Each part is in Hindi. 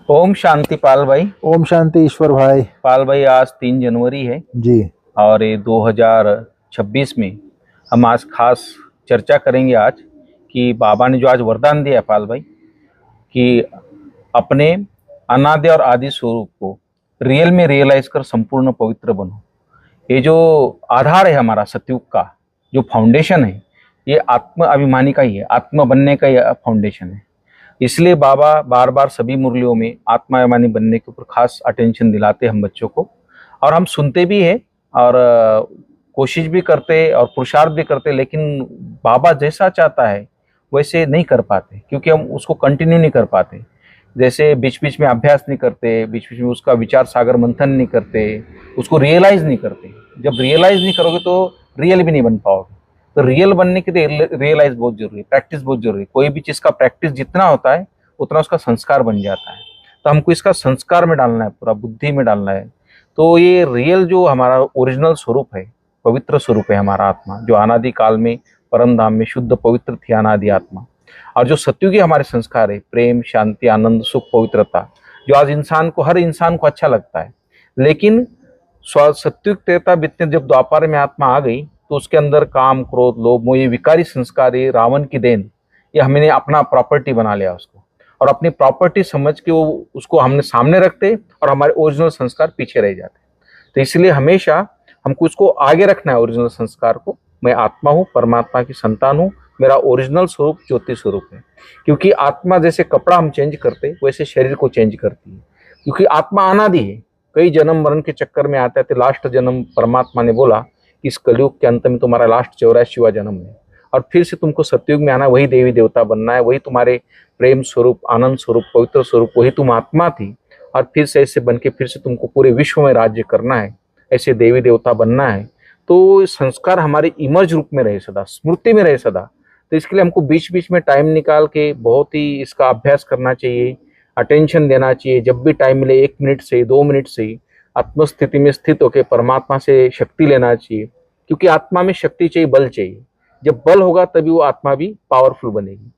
ओम शांति पाल भाई। ओम शांति ईश्वर भाई। पाल भाई, आज 3 जनवरी है जी। और ये 2026 में हम आज खास चर्चा करेंगे आज कि बाबा ने जो आज वरदान दिया है पाल भाई कि अपने अनादि और आदि स्वरूप को रियल में रियलाइज कर संपूर्ण पवित्र बनो। ये जो आधार है हमारा सतयुग का, जो फाउंडेशन है, ये आत्म अभिमानी का ही है, आत्म बनने का ही फाउंडेशन है। इसलिए बाबा बार बार सभी मुरलियों में आत्माभिमानी बनने के ऊपर खास अटेंशन दिलाते हैं हम बच्चों को, और हम सुनते भी हैं और कोशिश भी करते और पुरुषार्थ भी करते, लेकिन बाबा जैसा चाहता है वैसे नहीं कर पाते, क्योंकि हम उसको कंटिन्यू नहीं कर पाते। जैसे बीच बीच में अभ्यास नहीं करते, बीच बीच में उसका विचार सागर मंथन नहीं करते, उसको रियलाइज नहीं करते। जब रियलाइज नहीं करोगे तो रियल भी नहीं बन पाओगे। तो रियल बनने के लिए रियलाइज बहुत जरूरी है, प्रैक्टिस बहुत जरूरी है। कोई भी चीज़ का प्रैक्टिस जितना होता है उतना उसका संस्कार बन जाता है। तो हमको इसका संस्कार में डालना है, पूरा बुद्धि में डालना है। तो ये रियल जो हमारा ओरिजिनल स्वरूप है, पवित्र स्वरूप है हमारा आत्मा, जो अनादि काल में परम धाम में शुद्ध पवित्र थी अनादि आत्मा, और जो सत्युगी हमारे संस्कार है, प्रेम, शांति, आनंद, सुख, पवित्रता, जो आज इंसान को, हर इंसान को अच्छा लगता है। लेकिन सत्युग त्रेता बीतने जब द्वापर में आत्मा आ गई तो उसके अंदर काम, क्रोध, लोभ, मोह, ये विकारी संस्कार, ये रावण की देन, ये हमने अपना प्रॉपर्टी बना लिया उसको, और अपनी प्रॉपर्टी समझ के वो उसको हमने सामने रखते और हमारे ओरिजिनल संस्कार पीछे रह जाते। तो इसलिए हमेशा हमको उसको आगे रखना है, ओरिजिनल संस्कार को। मैं आत्मा हूँ, परमात्मा की संतान हूँ, मेरा ओरिजिनल स्वरूप ज्योति स्वरूप है। क्योंकि आत्मा जैसे कपड़ा हम चेंज करते वैसे शरीर को चेंज करती है, क्योंकि आत्मा अनादि है। कई जन्म मरण के चक्कर में आते थे, लास्ट जन्म परमात्मा ने बोला कि इस कलयुग के अंत में तुम्हारा लास्ट 84वां जन्म है, और फिर से तुमको सतयुग में आना, वही देवी देवता बनना है, वही तुम्हारे प्रेम स्वरूप, आनंद स्वरूप, पवित्र स्वरूप, वही तुम आत्मा थी, और फिर से ऐसे बन के फिर से तुमको पूरे विश्व में राज्य करना है, ऐसे देवी देवता बनना है। तो संस्कार हमारे इमर्ज रूप में रहे सदा, स्मृति में रहे सदा। तो इसके लिए हमको बीच बीच में टाइम निकाल के बहुत ही इसका अभ्यास करना चाहिए, अटेंशन देना चाहिए। जब भी टाइम मिले 1 मिनट से 2 मिनट से आत्मस्थिति में स्थित होकर परमात्मा से शक्ति लेना चाहिए, क्योंकि आत्मा में शक्ति चाहिए, बल चाहिए। जब बल होगा तभी वो आत्मा भी पावरफुल बनेगी।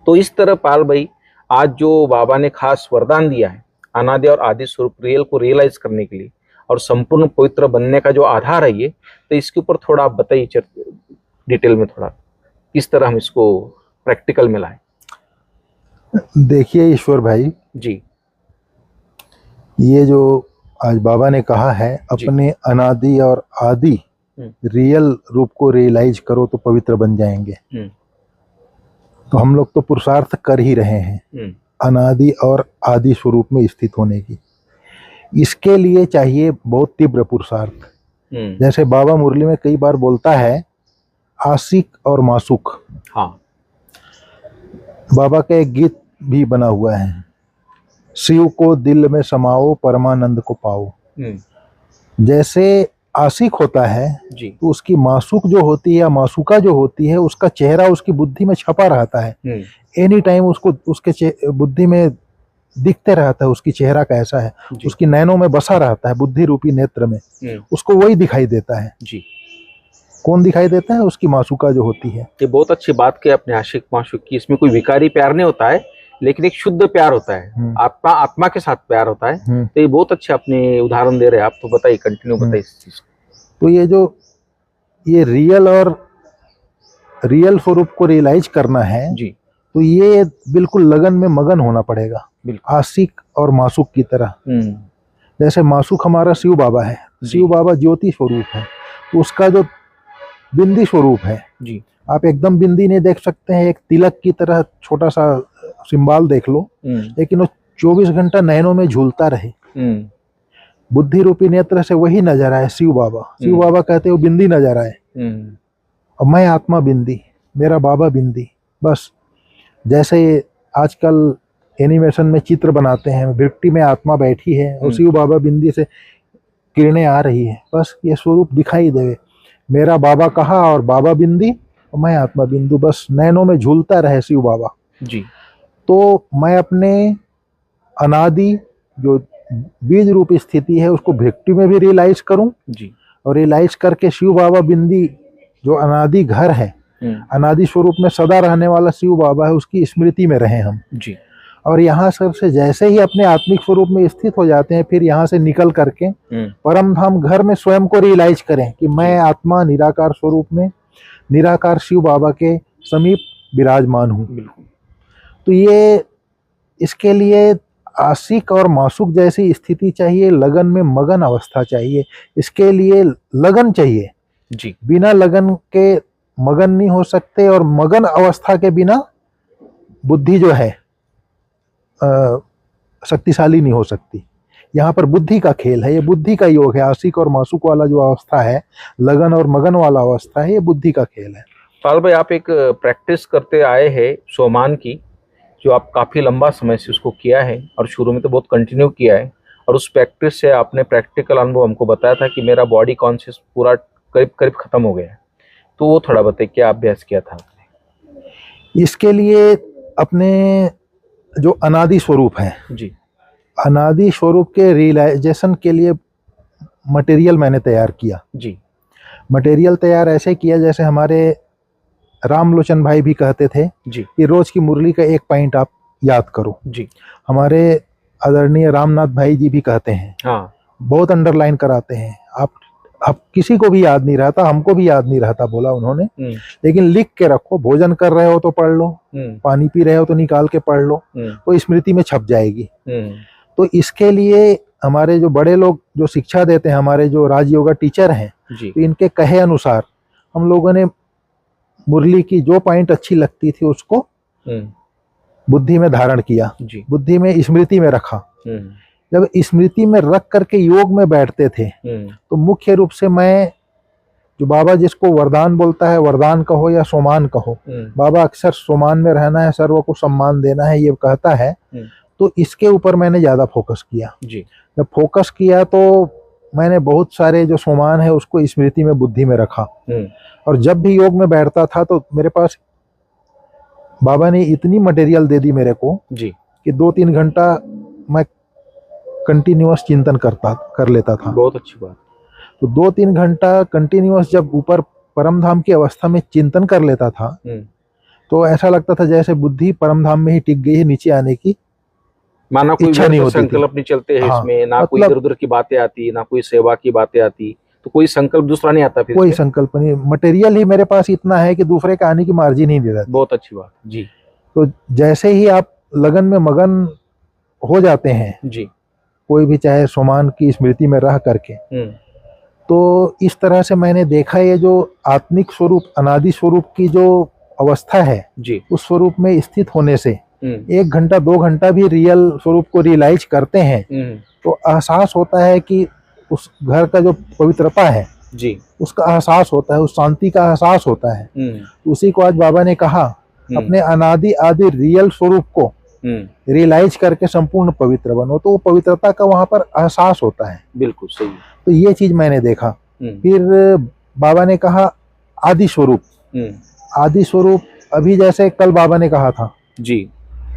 तो इस तरह पाल भाई, आज जो बाबा ने खास वरदान दिया है अनादि और आदि स्वरूप रियल को रियलाइज करने के लिए और संपूर्ण पवित्र बनने का जो आधार है ये, तो इसके ऊपर थोड़ा आप बताइए डिटेल में, थोड़ा किस तरह हम इसको प्रैक्टिकल में लाएं। देखिए ईश्वर भाई जी, ये जो आज बाबा ने कहा है अपने अनादि और आदि रियल रूप को रियलाइज करो तो पवित्र बन जाएंगे, तो हम लोग तो पुरुषार्थ कर ही रहे हैं अनादि और आदि स्वरूप में स्थित होने की। इसके लिए चाहिए बहुत तीव्र पुरुषार्थ। जैसे बाबा मुरली में कई बार बोलता है आशिक और मासूक। हाँ, बाबा का एक गीत भी बना हुआ है, शिव को दिल में समाओ परमानंद को पाओ। जैसे आशिक होता है जी, तो उसकी मासूक जो होती है या मासूका जो होती है, उसका चेहरा उसकी बुद्धि में छपा रहता है, एनी टाइम उसको उसके बुद्धि में दिखते रहता है उसकी चेहरा कैसा है, उसकी नैनों में बसा रहता है, बुद्धि रूपी नेत्र में उसको वही दिखाई देता है। जी, कौन दिखाई देता है? उसकी मासूका जो होती है। ये बहुत अच्छी बात की अपने आशिक मासूक की। इसमें कोई विकारी प्यार नहीं होता है, लेकिन एक शुद्ध प्यार होता है, आत्मा आत्मा के साथ प्यार होता है। तो ये बहुत अच्छे अपने उदाहरण दे रहे हैं आप, तो बताइए, कंटिन्यू बताइए इस चीज को। तो ये रियल और रियल स्वरूप को रियलाइज करना है जी, तो ये बिल्कुल लगन में मगन होना पड़ेगा, आशिक और मासूक की तरह। जैसे मासूक हमारा शिव बाबा है, शिव बाबा ज्योति स्वरूप है, तो उसका जो बिंदी स्वरूप है जी, आप एकदम बिंदी नहीं देख सकते हैं, एक तिलक की तरह छोटा सा सिंबल देख लो, लेकिन वो 24 घंटा नैनों में झूलता रहे, बुद्धि रूपी नेत्र से वही नजर आए शिव बाबा। शिव बाबा कहते वो बिंदी नजर आए, और मैं आत्मा बिंदी, मेरा बाबा बिंदी। बस जैसे आजकल एनिमेशन में चित्र बनाते हैं, वृत्ति में आत्मा बैठी है और शिव बाबा बिंदी से किरणें आ रही है, बस ये स्वरूप दिखाई देवे, मेरा बाबा कहा और बाबा बिंदी और मैं आत्मा बिंदु, बस नैनों में झूलता रहे शिव बाबा जी। तो मैं अपने अनादि जो बीज रूप स्थिति है उसको भक्ति में भी रियलाइज करूं जी, और रियलाइज करके शिव बाबा बिंदी जो अनादि घर है, अनादि स्वरूप में सदा रहने वाला शिव बाबा है, उसकी स्मृति में रहे हम जी। और यहाँ से जैसे ही अपने आत्मिक स्वरूप में स्थित हो जाते हैं, फिर यहाँ से निकल करके परम धाम घर में स्वयं को रियलाइज करें कि मैं आत्मा निराकार स्वरूप में निराकार शिव बाबा के समीप विराजमान हूँ। तो ये इसके लिए आशिक और मासूक जैसी स्थिति चाहिए, लगन में मगन अवस्था चाहिए। इसके लिए लगन चाहिए जी। बिना लगन के मगन नहीं हो सकते, और मगन अवस्था के बिना बुद्धि जो है शक्तिशाली नहीं हो सकती। यहाँ पर बुद्धि का खेल है, ये बुद्धि का योग है। आशिक और मासूक वाला जो अवस्था है, लगन और मगन वाला अवस्था है, ये बुद्धि का खेल है। पाल भाई, आप एक प्रैक्टिस करते आए हैं सोमान की, जो आप काफ़ी लंबा समय से उसको किया है और शुरू में तो बहुत कंटिन्यू किया है, और उस प्रैक्टिस से आपने प्रैक्टिकल अनुभव हमको बताया था कि मेरा बॉडी कॉन्शियस पूरा करीब करीब ख़त्म हो गया है। तो वो थोड़ा बताइए, क्या अभ्यास किया था आपने? इसके लिए अपने जो अनादि स्वरूप है जी, अनादि स्वरूप के रियलाइजेशन के लिए मटेरियल मैंने तैयार किया जी। मटेरियल तैयार ऐसे किया जैसे हमारे रामलोचन भाई भी कहते थे जी कि रोज की मुरली का एक पॉइंट आप याद करो जी। हमारे आदरणीय रामनाथ भाई जी भी कहते हैं, हाँ, बहुत अंडरलाइन कराते हैं। आप किसी को भी याद नहीं रहता, हमको भी याद नहीं रहता, बोला उन्होंने, लेकिन लिख के रखो। भोजन कर रहे हो तो पढ़ लो, पानी पी रहे हो तो निकाल के पढ़ लो, तो स्मृति में छप जाएगी। तो इसके लिए हमारे जो बड़े लोग जो शिक्षा देते हैं, हमारे जो राजयोगा टीचर हैं, तो इनके कहे अनुसार हम लोगों ने मुरली की जो पॉइंट अच्छी लगती थी उसको बुद्धि में धारण किया, बुद्धि में स्मृति में रखा। जब स्मृति में रख करके योग में बैठते थे तो मुख्य रूप से मैं, जो बाबा जिसको वरदान बोलता है, वरदान कहो या सोमान कहो, बाबा अक्सर सोमान में रहना है, सर्व को सम्मान देना है, ये कहता है। तो इसके ऊपर मैंने ज्यादा फोकस किया जी। जब फोकस किया तो मैंने बहुत सारे जो सोमान है उसको स्मृति में, बुद्धि में रखा, और जब भी योग में बैठता था तो मेरे पास बाबा ने इतनी मटेरियल दे दी मेरे को जी कि 2-3 घंटा मैं कंटिन्यूअस चिंतन कर लेता था। बहुत अच्छी बात। तो 2-3 घंटा कंटिन्यूअस जब ऊपर परम धाम की अवस्था में चिंतन कर लेता था तो ऐसा लगता था जैसे बुद्धि परम धाम में ही टिक गई है, नीचे आने की माना कोई इच्छा नहीं होती, संकल्प नहीं चलते हैं इसमें, ना कोई इधर उधर की बातें आती, ना कोई सेवा की बातें आती, तो कोई संकल्प दूसरा नहीं आता। फिर कोई संकल्प नहीं, मटेरियल ही मेरे पास इतना है कि दूसरे का आने की मार्जिन ही नहीं रहती। बहुत अच्छी बात जी। तो जैसे ही आप लगन में मगन हो जाते हैं जी, कोई भी चाहे सोमान की स्मृति में रह करके, तो इस तरह से मैंने देखा ये जो आत्मिक स्वरूप, अनादि स्वरूप की जो अवस्था है जी, उस स्वरूप में स्थित होने से 1 घंटा 2 घंटा भी रियल स्वरूप को रियलाइज करते हैं तो एहसास होता है कि उस घर का जो पवित्रता है जी, उसका एहसास होता है, उस शांति का एहसास होता है। उसी को आज बाबा ने कहा, अपने अनादि आदि रियल स्वरूप को रियलाइज करके संपूर्ण पवित्र बनो, तो वो पवित्रता का वहां पर एहसास होता है। बिल्कुल सही। तो ये चीज मैंने देखा। फिर बाबा ने कहा आदि स्वरूप, आदि स्वरूप अभी जैसे कल बाबा ने कहा था जी,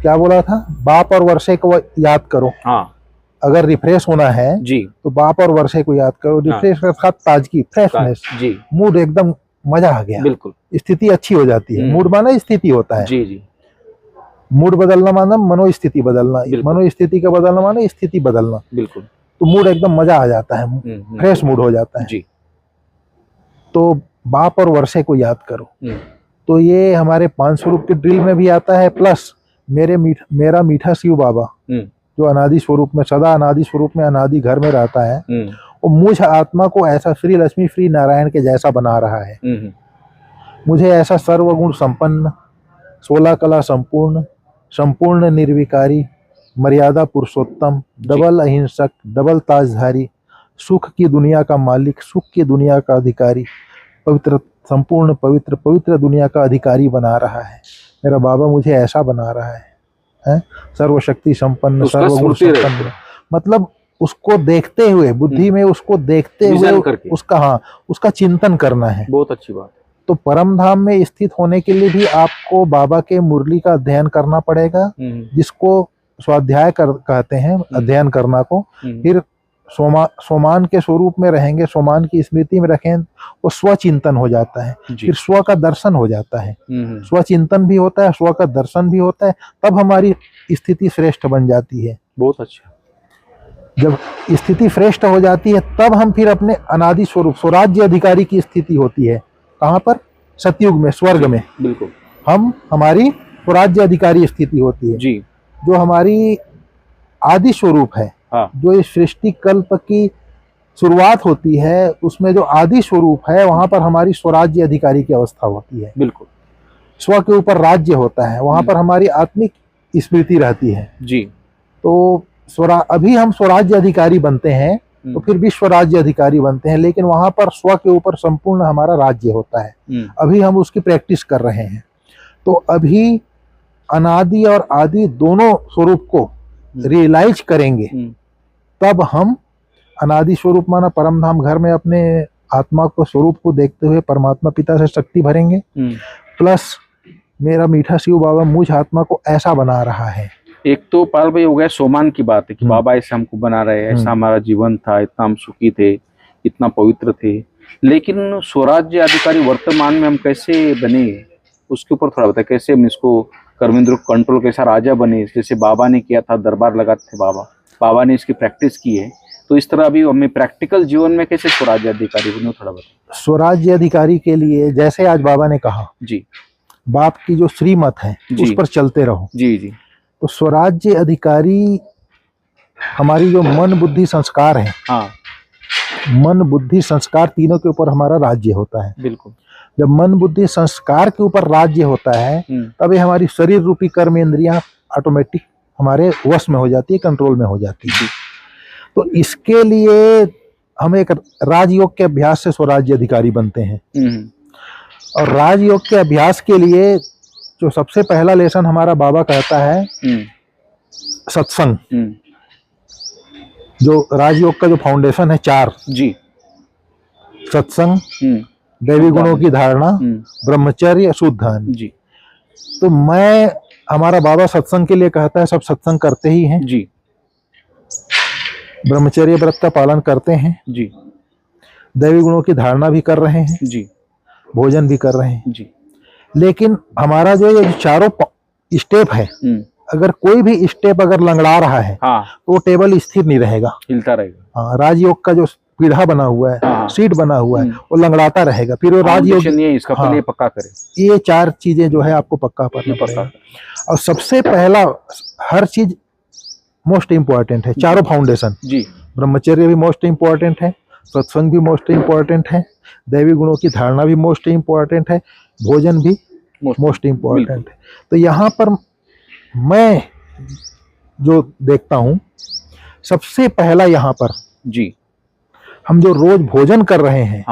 क्या बोला था, बाप और वर्षे को याद करो। हाँ, अगर रिफ्रेश होना है जी तो बाप और वर्षे को याद करो। रिफ्रेश के साथ ताजगी, फ्रेशनेस जी, मूड एकदम मजा आ गया, बिल्कुल स्थिति अच्छी हो जाती है। मूड माना स्थिति होता है जी जी, मूड बदलना माना मनोस्थिति बदलना, मनोस्थिति का बदलना माना स्थिति बदलना, बिल्कुल। तो मूड एकदम मजा आ जाता है, फ्रेश मूड हो जाता है जी। तो बाप और वर्षे को याद करो, तो ये हमारे 5 स्वरूप के ड्रिल में भी आता है। प्लस मेरा मीठा शिव बाबा जो अनादि स्वरूप में, सदा अनादि स्वरूप में, अनादि घर में रहता है, वो मुझ आत्मा को ऐसा श्री लक्ष्मी श्री नारायण के जैसा बना रहा है। मुझे ऐसा सर्वगुण संपन्न, 16 कला संपूर्ण, संपूर्ण निर्विकारी, मर्यादा पुरुषोत्तम, डबल अहिंसक, डबल ताजधारी, सुख की दुनिया का मालिक, सुख की दुनिया का अधिकारी, पवित्र, संपूर्ण पवित्र, पवित्र दुनिया का अधिकारी बना रहा है। मेरा बाबा मुझे ऐसा बना रहा है, सर्वशक्ति संपन्न, सर्वगुण संपन्न। मतलब उसको देखते हुए, बुद्धि में उसको देखते हुए उसका, हाँ, उसका चिंतन करना है। बहुत अच्छी बात। तो परम धाम में स्थित होने के लिए भी आपको बाबा के मुरली का अध्ययन करना पड़ेगा, जिसको स्वाध्याय कहते हैं, अध्ययन करना को। फिर सोमान के स्वरूप में रहेंगे, सोमान की स्मृति में रखें, वो स्वचिंतन हो जाता है, फिर स्व का दर्शन हो जाता है। स्वचिंतन भी होता है, स्व का दर्शन भी होता है, तब हमारी स्थिति श्रेष्ठ बन जाती है। बहुत अच्छा। जब स्थिति श्रेष्ठ हो जाती है तब हम फिर अपने अनादि स्वरूप स्वराज्य अधिकारी की स्थिति होती है। कहाँ पर? सतयुग में, स्वर्ग में। बिल्कुल। हमारी स्वराज्य अधिकारी स्थिति होती है जी। जो हमारी आदि स्वरूप है। हाँ। जो इस सृष्टि कल्प की शुरुआत होती है उसमें जो आदि स्वरूप है वहां पर हमारी स्वराज्य अधिकारी की अवस्था होती है। बिल्कुल। स्व के ऊपर राज्य होता है, वहां पर हमारी आत्मिक स्मृति रहती है। जी। तो अभी हम स्वराज्य अधिकारी बनते हैं तो फिर विश्व राज्य अधिकारी बनते हैं, लेकिन वहां पर स्व के ऊपर संपूर्ण हमारा राज्य होता है। अभी हम उसकी प्रैक्टिस कर रहे हैं। तो अभी अनादि और आदि दोनों स्वरूप को रियलाइज करेंगे तब हम अनादि स्वरूप माना परम धाम घर में अपने आत्मा को स्वरूप को देखते हुए परमात्मा पिता से शक्ति भरेंगे। प्लस मेरा मीठा शिव बाबा मुझ आत्मा को ऐसा बना रहा है। एक तो पाल भाई हो गया सोमान की बात है कि बाबा ऐसे हमको बना रहे हैं, ऐसा हमारा जीवन था, इतना हम सुखी थे, इतना पवित्र थे, लेकिन स्वराज्य अधिकारी वर्तमान में हम कैसे बने, उसके ऊपर थोड़ा बताए। कैसे हम इसको कर्मेंद्र को कंट्रोल, कैसा राजा बने, जैसे बाबा ने किया था, दरबार लगाते थे बाबा ने इसकी प्रैक्टिस की है, तो इस तरह अभी हमें प्रैक्टिकल जीवन में कैसे स्वराज्य अधिकारी बने, थोड़ा बताए। स्वराज्य अधिकारी के लिए जैसे आज बाबा ने कहा जी, बाप की जो श्रीमत है उस पर चलते रहो। जी जी। तो स्वराज्य अधिकारी हमारी जो मन बुद्धि संस्कार है, हाँ, मन बुद्धि संस्कार तीनों के ऊपर हमारा राज्य होता है। बिल्कुल। जब मन बुद्धि संस्कार के ऊपर राज्य होता है तभी हमारी शरीर रूपी कर्म इंद्रियां ऑटोमेटिक हमारे वश में हो जाती है, कंट्रोल में हो जाती है। तो इसके लिए हम एक राजयोग के अभ्यास से स्वराज्य अधिकारी बनते हैं। और राजयोग के अभ्यास के लिए जो सबसे पहला लेसन हमारा बाबा कहता है सत्संग। जो राजयोग का जो फाउंडेशन है 4 जी, सत्संग, दैवी गुणों की धारणा, ब्रह्मचर्य, शुद्ध जी। तो हमारा बाबा सत्संग के लिए कहता है, सब सत्संग करते ही हैं जी, ब्रह्मचर्य व्रत का पालन करते हैं जी, दैवी गुणों की धारणा भी कर रहे हैं जी, भोजन भी कर रहे हैं जी। लेकिन हमारा जो ये चारों स्टेप है, अगर कोई भी स्टेप अगर लंगड़ा रहा है तो वो टेबल स्थिर नहीं रहेगा, हिलता रहेगा। हाँ, राजयोग का जो पीढ़ा बना हुआ है, सीट बना हुआ है, वो लंगड़ाता रहेगा। फिर वो राजयोग इसका पहले पक्का करे। ये 4 चीजें जो है आपको पक्का करना पड़ेगा। और सबसे पहला हर चीज मोस्ट इम्पोर्टेंट है, चारों फाउंडेशन जी। ब्रह्मचर्य भी मोस्ट इम्पोर्टेंट है, सत्संग भी मोस्ट इम्पोर्टेंट है, दैवी गुणों की धारणा भी मोस्ट इम्पोर्टेंट है, भोजन भी मोस्ट इम्पोर्टेंट है। तो यहाँ पर मैं जो देखता हूँ सबसे पहला यहाँ पर जी, हम जो रोज भोजन कर रहे हैं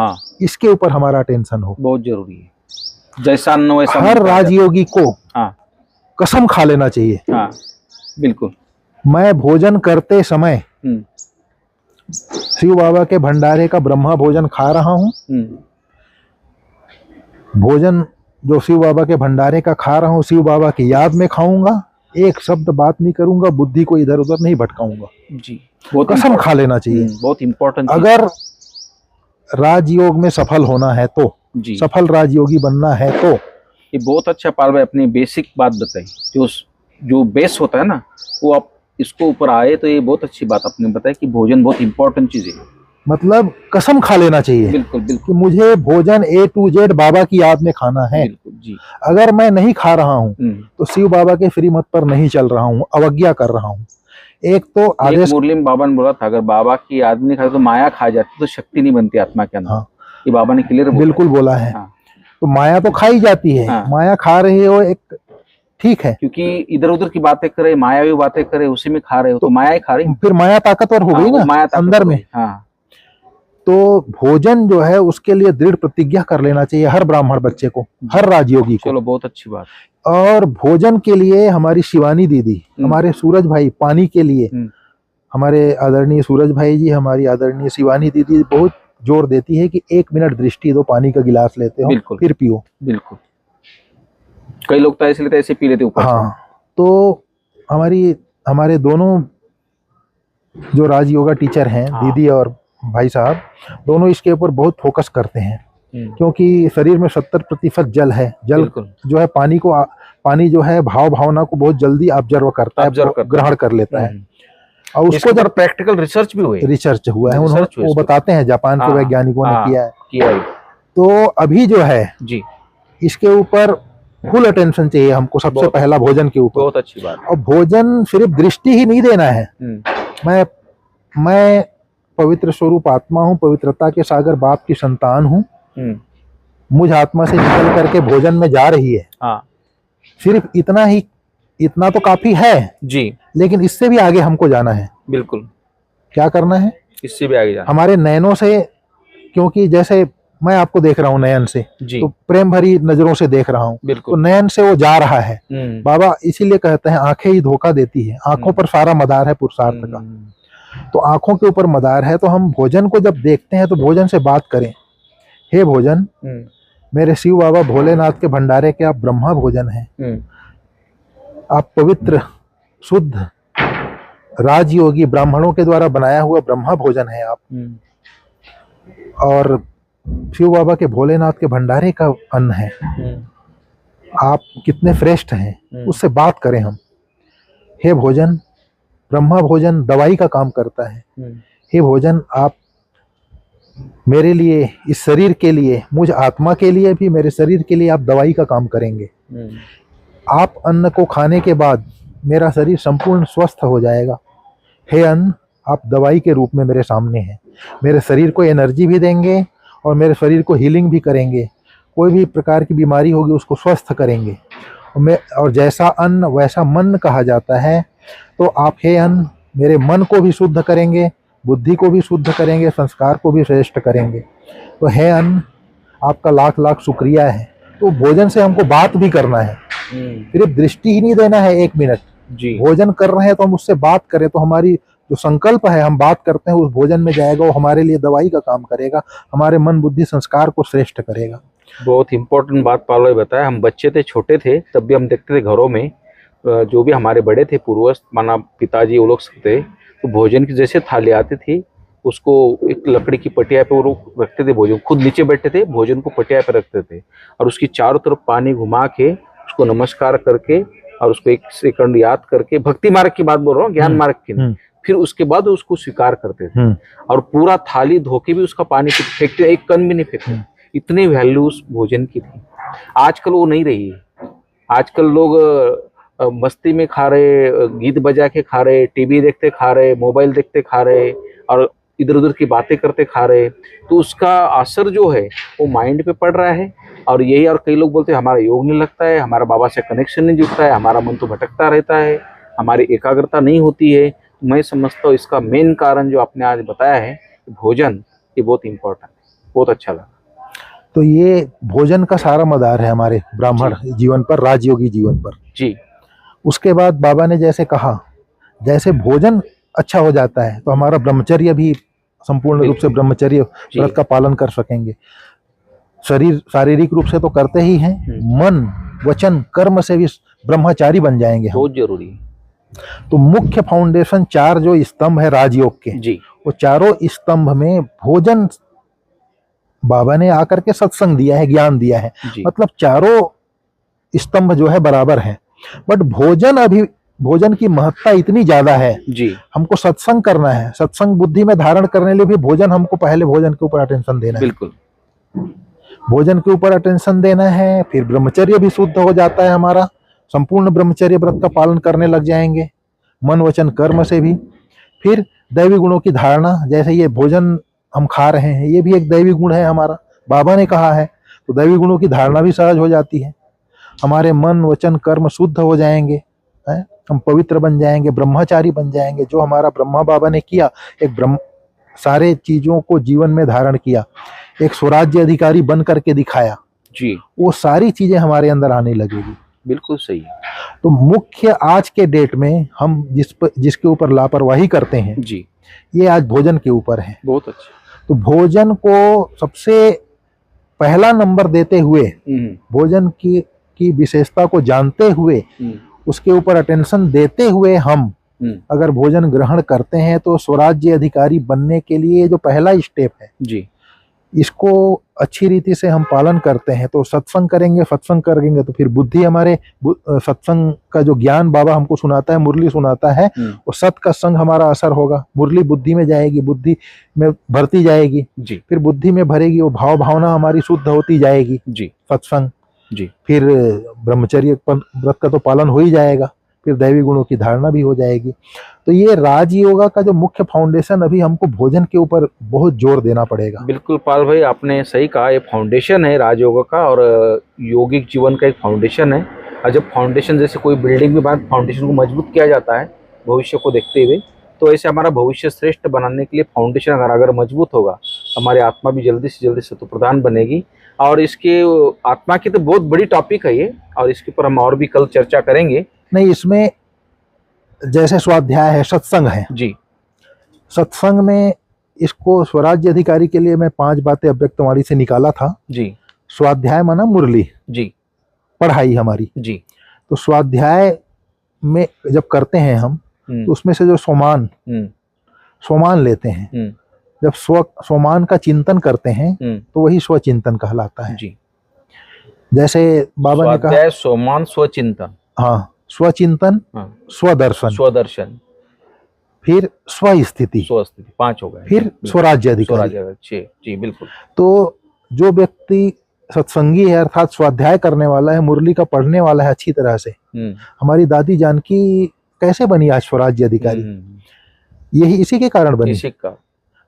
इसके ऊपर हमारा अटेंशन हो, बहुत जरूरी है। जैसा वैसा हर राजयोगी को कसम खा लेना चाहिए। बिल्कुल। मैं भोजन करते समय शिव बाबा के भंडारे का ब्रह्मा भोजन खा रहा हूँ। भोजन जो शिव बाबा के भंडारे का खा रहा हूँ शिव बाबा की याद में खाऊंगा, एक शब्द बात नहीं करूंगा, बुद्धि को इधर उधर नहीं भटकाऊंगा जी। कसम खा लेना चाहिए, बहुत इंपॉर्टेंट। अगर राजयोग में सफल होना है तो जी, सफल राजयोगी बनना है तो ये बहुत अच्छा पाल भाई अपनी बेसिक बात बताई। जो बेस होता है ना वो आप इसको ऊपर आए, तो ये बहुत अच्छी बात आपने बताई कि भोजन बहुत इंपॉर्टेंट चीज है। मतलब कसम खा लेना चाहिए। बिल्कुल बिल्कुल कि मुझे भोजन A to Z बाबा की याद में खाना है। बिल्कुल जी। अगर मैं नहीं खा रहा हूँ तो शिव बाबा के श्रीमत पर नहीं चल रहा हूँ, अवज्ञा कर रहा हूँ। एक तो आदेश मुरली में बाबा ने बोला था, अगर बाबा की याद नहीं खाते तो माया खा जाती, तो शक्ति नहीं बनती आत्मा के अंदर। ये बाबा ने क्लियर बिल्कुल बोला है। तो माया तो खाई जाती है, माया खा रही हो एक ठीक है, क्योंकि इधर उधर की बातें करे, मायावी बातें करे, उसी में खा रहे हो तो माया ही खा रही, फिर माया ताकतवर हो गई ना माया अंदर में। तो भोजन जो है उसके लिए दृढ़ प्रतिज्ञा कर लेना चाहिए हर ब्राह्मण बच्चे को, हर राजयोगी को। चलो बहुत अच्छी बात। और भोजन के लिए हमारी शिवानी दीदी, हमारे सूरज भाई, पानी के लिए हमारे आदरणीय सूरज भाई जी, हमारी आदरणीय शिवानी दीदी बहुत जोर देती है कि 1 मिनट दृष्टि दो, पानी का गिलास लेते हो फिर पियो। बिल्कुल। कई लोग तो ऐसे लेते ऐसे पी लेते ऊपर। हाँ, तो हमारे दोनों जो राज योगा टीचर हैं, हाँ। दीदी और भाई साहब, दोनों इसके ऊपर बहुत फोकस करते हैं, क्योंकि शरीर में 70% जल है। जल बिल्कुल। जो है पानी जो है भाव भावना को बहुत जल्दी ऑब्जर्व करता है, ग्रहण कर लेता है। और उसको जब प्रैक्टिकल रिसर्च भी हुए, रिसर्च हुआ है, उन्होंने वो बताते हैं, जापान के वैज्ञानिकों ने किया है। तो अभी जो है जी, इसके ऊपर फुल अटेंशन चाहिए हमको, सबसे पहला भोजन के ऊपर। बहुत अच्छी बात। और भोजन सिर्फ दृष्टि ही नहीं देना है। मैं पवित्र स्वरूप आत्मा हूँ, पवित्रता के सागर बाप की संतान हूँ। मुझ आत्मा से निकल करके भोजन में जा रही है। सिर्फ इतना तो काफी है जी, लेकिन इससे भी आगे हमको जाना है। बिल्कुल। क्या करना है? इससे भी आगे जाना। हमारे नयनों से, क्योंकि जैसे मैं आपको देख रहा हूँ नयन से, तो प्रेम भरी नजरों से देख रहा हूँ, तो नयन से वो जा रहा है। बाबा इसीलिए कहते हैं आंखें ही धोखा देती है, आंखों पर सारा मदार है पुरुषार्थ का। तो आंखों के ऊपर मदार है, तो हम भोजन को जब देखते हैं तो भोजन से बात करें, हे भोजन, मेरे शिव बाबा भोलेनाथ के भंडारे के आप ब्रह्मा भोजन हैं, आप पवित्र शुद्ध राजयोगी ब्राह्मणों के द्वारा बनाया हुआ ब्रह्मा भोजन है आप, और शिव बाबा के भोलेनाथ के भंडारे का अन्न है। आप कितने श्रेष्ठ हैं, उससे बात करें हम। हे भोजन, ब्रह्मा भोजन दवाई का काम करता है। हे भोजन, आप मेरे लिए, इस शरीर के लिए, मुझ आत्मा के लिए भी, मेरे शरीर के लिए आप दवाई का काम करेंगे। आप अन्न को खाने के बाद मेरा शरीर संपूर्ण स्वस्थ हो जाएगा। हे अन्न, आप दवाई के रूप में मेरे सामने हैं, मेरे शरीर को एनर्जी भी देंगे और मेरे शरीर को हीलिंग भी करेंगे। कोई भी प्रकार की बीमारी होगी उसको स्वस्थ करेंगे। और जैसा अन्न वैसा मन कहा जाता है, तो आप हे अन्न मेरे मन को भी शुद्ध करेंगे, बुद्धि को भी शुद्ध करेंगे, संस्कार को भी श्रेष्ठ करेंगे। तो हे अन्न, आपका लाख लाख शुक्रिया है। तो भोजन से हमको बात भी करना है, सिर्फ दृष्टि ही नहीं देना है। 1 मिनट जी, भोजन कर रहे हैं तो हम उससे बात करें, तो हमारी जो संकल्प है, हम बात करते हैं, उस भोजन में जाएगा, वो हमारे लिए दवाई का काम करेगा, हमारे मन बुद्धि संस्कार को श्रेष्ठ करेगा। बहुत इंपॉर्टेंट बात पालो ने बताया। हम बच्चे थे, छोटे थे, तब भी हम देखते थे घरों में, जो भी हमारे बड़े थे पूर्वज, माना पिताजी, वो लोग थे, तो भोजन की जैसे थाली आती थी, उसको एक लकड़ी की पटिया पे वो लोग रखते थे, भोजन खुद नीचे बैठते थे, भोजन को पटिया पे रखते थे, और उसकी चारों तरफ पानी घुमा के उसको नमस्कार करके और उसको 1 सेकंड याद करके, भक्ति मार्ग की बात बोल रहा हूँ, ज्ञान मार्ग की नहीं, फिर उसके बाद उसको स्वीकार करते थे। और पूरा थाली धोके भी उसका पानी फेंकते, एक कण भी नहीं फेंकते। इतनी वैल्यू उस भोजन की थी। आजकल वो नहीं रही है। आजकल लोग मस्ती में खा रहे, गीत बजा के खा रहे, टीवी देखते खा रहे, मोबाइल देखते खा रहे, और इधर उधर की बातें करते खा रहे। तो उसका असर जो है वो माइंड पे पड़ रहा है। और यही, और कई लोग बोलते हैं हमारा योग नहीं लगता है, हमारा बाबा से कनेक्शन नहीं जुड़ता है, हमारा मन तो भटकता रहता है, हमारी एकाग्रता नहीं होती है। मैं समझता हूँ इसका मेन कारण जो आपने आज बताया है, भोजन, ये बहुत इंपॉर्टेंट है। बहुत अच्छा लगा। तो ये भोजन का सारा मदार है हमारे ब्राह्मण जीवन पर, राजयोगी जीवन पर जी। उसके बाद बाबा ने जैसे कहा, जैसे भोजन अच्छा हो जाता है तो हमारा ब्रह्मचर्य भी संपूर्ण रूप से ब्रह्मचर्य व्रत का पालन कर सकेंगे। शारीरिक रूप से तो करते ही हैं, मन वचन कर्म से भी ब्रह्मचारी बन जाएंगे। बहुत जरूरी है। तो मुख्य फाउंडेशन 4 जो स्तंभ है राजयोग के जी, वो चारों स्तंभ में भोजन बाबा ने आकर के सत्संग दिया है, ज्ञान दिया है। मतलब चारों स्तंभ जो है बराबर है, बट भोजन की महत्ता इतनी ज्यादा है जी। हमको सत्संग करना है, सत्संग बुद्धि में धारण करने लिए भी भोजन, हमको पहले भोजन के ऊपर अटेंशन देना है। बिल्कुल, भोजन के ऊपर अटेंशन देना है। फिर ब्रह्मचर्य भी शुद्ध हो जाता है हमारा, संपूर्ण ब्रह्मचर्य व्रत का पालन करने लग जाएंगे, मन वचन कर्म से भी। फिर दैवी गुणों की धारणा, जैसे ये भोजन हम खा रहे हैं, ये भी एक दैवी गुण है हमारा, बाबा ने कहा है, तो दैवी गुणों की धारणा भी सहज हो जाती है। हमारे मन वचन कर्म शुद्ध हो जाएंगे, हम पवित्र बन जाएंगे, ब्रह्मचारी बन जाएंगे। जो हमारा ब्रह्मा बाबा ने किया, एक सारे चीजों को जीवन में धारण किया, एक स्वराज्य अधिकारी बन करके दिखाया जी, वो सारी चीजें हमारे अंदर आने लगेगी। बिल्कुल सही है। तो मुख्य आज के डेट में हम जिसके ऊपर लापरवाही करते हैं जी, ये आज भोजन के ऊपर है। बहुत अच्छा। तो भोजन को सबसे पहला नंबर देते हुए, भोजन की विशेषता को जानते हुए, उसके ऊपर अटेंशन देते हुए हम अगर भोजन ग्रहण करते हैं तो स्वराज्य अधिकारी बनने के लिए जो पहला स्टेप है जी, इसको अच्छी रीति से हम पालन करते हैं तो सत्संग करेंगे तो फिर बुद्धि हमारे सत्संग का जो ज्ञान बाबा हमको सुनाता है, मुरली सुनाता है, वो सत का संग हमारा असर होगा, मुरली बुद्धि में जाएगी, बुद्धि में भरती जाएगी जी, फिर बुद्धि में भरेगी, वो भाव भावना हमारी शुद्ध होती जाएगी जी, सत्संग जी, फिर ब्रह्मचर्य व्रत का तो पालन हो ही जाएगा, फिर दैवी गुणों की धारणा भी हो जाएगी। तो ये राजयोगा का जो मुख्य फाउंडेशन अभी हमको भोजन के ऊपर बहुत जोर देना पड़ेगा। बिल्कुल पाल भाई, आपने सही कहा, ये फाउंडेशन है राजयोगा का और योगिक जीवन का एक फाउंडेशन है। और जब फाउंडेशन जैसे कोई बिल्डिंग में बाद फाउंडेशन को मजबूत किया जाता है भविष्य को देखते हुए, तो ऐसे हमारा भविष्य श्रेष्ठ बनाने के लिए फाउंडेशन अगर मजबूत होगा, हमारी आत्मा भी जल्दी से जल्दी सतोप्रधान बनेगी। और इसके आत्मा की तो बहुत बड़ी टॉपिक है ये, और इसके ऊपर हम और भी कल चर्चा करेंगे। नहीं, इसमें जैसे स्वाध्याय है, सत्संग है जी, सत्संग में इसको स्वराज्य अधिकारी के लिए मैं 5 बातें अव्यक्तवाणी से निकाला था जी, स्वाध्याय माना मुरली, जी, पढ़ाई हमारी। जी, तो स्वाध्याय में जब करते हैं हम तो उसमें से जो सोमान लेते हैं, जब सोमान का चिंतन करते हैं तो वही स्वचिंतन कहलाता है। जी, जैसे बाबा ने कहा सोमान स्वचिंतन, हाँ, स्वचिंतन, स्वदर्शन, फिर स्वस्थिति, 5 हो गए, फिर स्वराज्य अधिकारी। जी, बिल्कुल। तो जो व्यक्ति सत्संगी है अर्थात स्वाध्याय करने वाला है, मुरली का पढ़ने वाला है अच्छी तरह से, हमारी दादी जानकी कैसे बनी आज स्वराज्य अधिकारी, यही इसी के कारण बनी। इसी का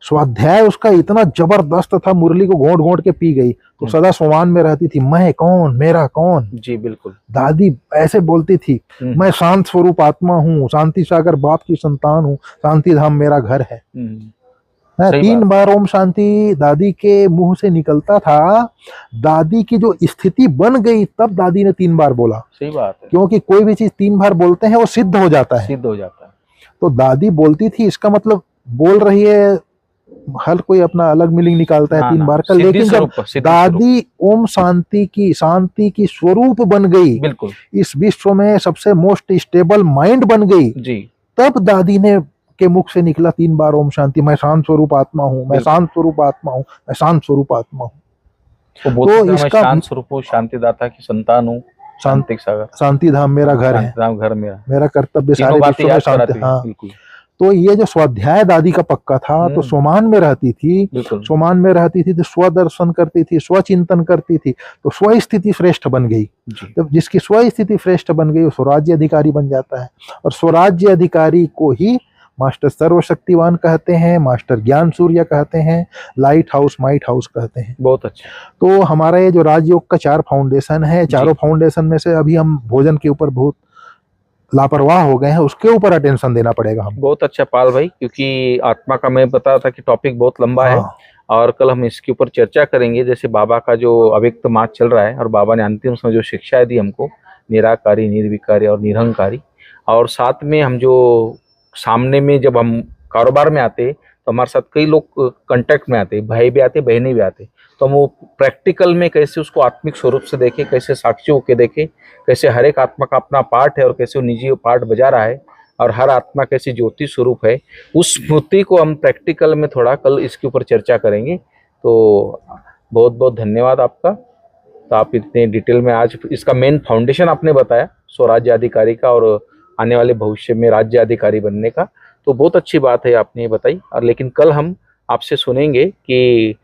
स्वाध्याय उसका इतना जबरदस्त था, मुरली को घोंट घोंट के पी गई, तो सदा सोमान में रहती थी, मैं कौन, मेरा कौन। जी बिल्कुल, दादी ऐसे बोलती थी, मैं शांत स्वरूप आत्मा हूँ, शांति सागर बाप की संतान हूँ, शांति धाम मेरा घर है। 3 बार ओम शांति दादी के मुंह से निकलता था। दादी की जो स्थिति बन गई तब दादी ने 3 बार बोला। सही बात है, क्योंकि कोई भी चीज 3 बार बोलते हैं वो सिद्ध हो जाता है। तो दादी बोलती थी, इसका मतलब बोल रही है, हर कोई अपना अलग मीनिंग निकालता है 3 बार का, लेकिन जब दादी ओम शांति की स्वरूप बन गई, बिल्कुल इस विश्व में सबसे मोस्ट स्टेबल माइंड बन गई जी, तब दादी ने के मुख से निकला 3 बार ओम शांति, मैं शांत स्वरूप आत्मा हूँ, मैं शांत स्वरूप आत्मा हूँ, मैं शांत स्वरूप आत्मा हूँ। तो इसका शांत स्वरूप शांतिदाता की संतान हूँ, शांति सागर, शांति धाम मेरा घर है, घर मेरा कर्तव्य सारे विश्व में शांति। हाँ, तो ये जो स्वाध्याय दादी का पक्का था, तो सोमान में रहती थी, तो स्वदर्शन करती थी, स्वचिंतन करती थी, तो स्वस्थिति श्रेष्ठ बन गई। जब जिसकी स्वस्थिति श्रेष्ठ बन गई वो स्वराज्य अधिकारी बन जाता है। और स्वराज्य अधिकारी को ही मास्टर सर्वशक्तिवान कहते हैं, मास्टर ज्ञान सूर्य कहते हैं, लाइट हाउस, माइट हाउस कहते हैं। बहुत अच्छा। तो हमारा ये जो राजयोग का 4 फाउंडेशन है, चारों फाउंडेशन में से अभी हम भोजन के ऊपर बहुत लापरवाह हो गए हैं, उसके ऊपर अटेंशन देना पड़ेगा हम। बहुत अच्छा पाल भाई, क्योंकि आत्मा का मैं बता था कि टॉपिक बहुत लंबा है और कल हम इसके ऊपर चर्चा करेंगे। जैसे बाबा का जो अव्यक्त मार्ग चल रहा है और बाबा ने अंतिम समय जो शिक्षाएं दी हमको, निराकारी, निर्विकारी और निरहंकारी, और साथ में हम जो सामने में जब हम कारोबार में आते तो हमारे साथ कई लोग कांटेक्ट में आते, भाई भी आते, बहनें भी आते, तो हम वो प्रैक्टिकल में कैसे उसको आत्मिक स्वरूप से देखें, कैसे साक्षी होकर देखें, कैसे हर एक आत्मा का अपना पार्ट है और कैसे वो निजी पार्ट बजा रहा है, और हर आत्मा कैसे ज्योति स्वरूप है, उस स्मृति को हम प्रैक्टिकल में थोड़ा कल इसके ऊपर चर्चा करेंगे। तो बहुत बहुत धन्यवाद आपका। तो आप इतने डिटेल में आज इसका मेन फाउंडेशन आपने बताया स्वराज्य अधिकारी का और आने वाले भविष्य में राज्य अधिकारी बनने का, तो बहुत अच्छी बात है आपने ये बताई। और लेकिन कल हम आपसे सुनेंगे कि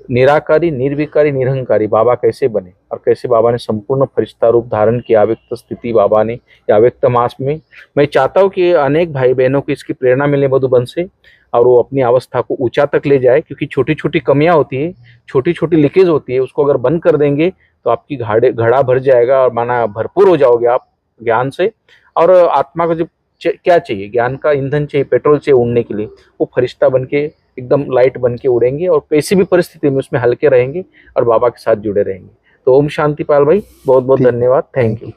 निराकारी, निर्विकारी, निरहंकारी बाबा कैसे बने और कैसे बाबा ने संपूर्ण फरिश्ता रूप धारण किया अव्यक्त स्थिति बाबा ने या अव्यक्त मास में। मैं चाहता हूँ कि अनेक भाई बहनों को इसकी प्रेरणा मिले मधुबन से और वो अपनी अवस्था को ऊंचा तक ले जाए, क्योंकि छोटी छोटी कमियां होती है, छोटी छोटी लीकेज होती है, उसको अगर बंद कर देंगे तो आपकी घड़ा भर जाएगा और माना भरपूर हो जाओगे आप ज्ञान से। और आत्मा को जो क्या चाहिए, ज्ञान का ईंधन चाहिए, पेट्रोल चाहिए उड़ने के लिए, वो फरिश्ता बन के एकदम लाइट बन के उड़ेंगे और किसी भी परिस्थिति में उसमें हल्के रहेंगे और बाबा के साथ जुड़े रहेंगे। तो ओम शांति पाल भाई, बहुत बहुत धन्यवाद, थैंक यू।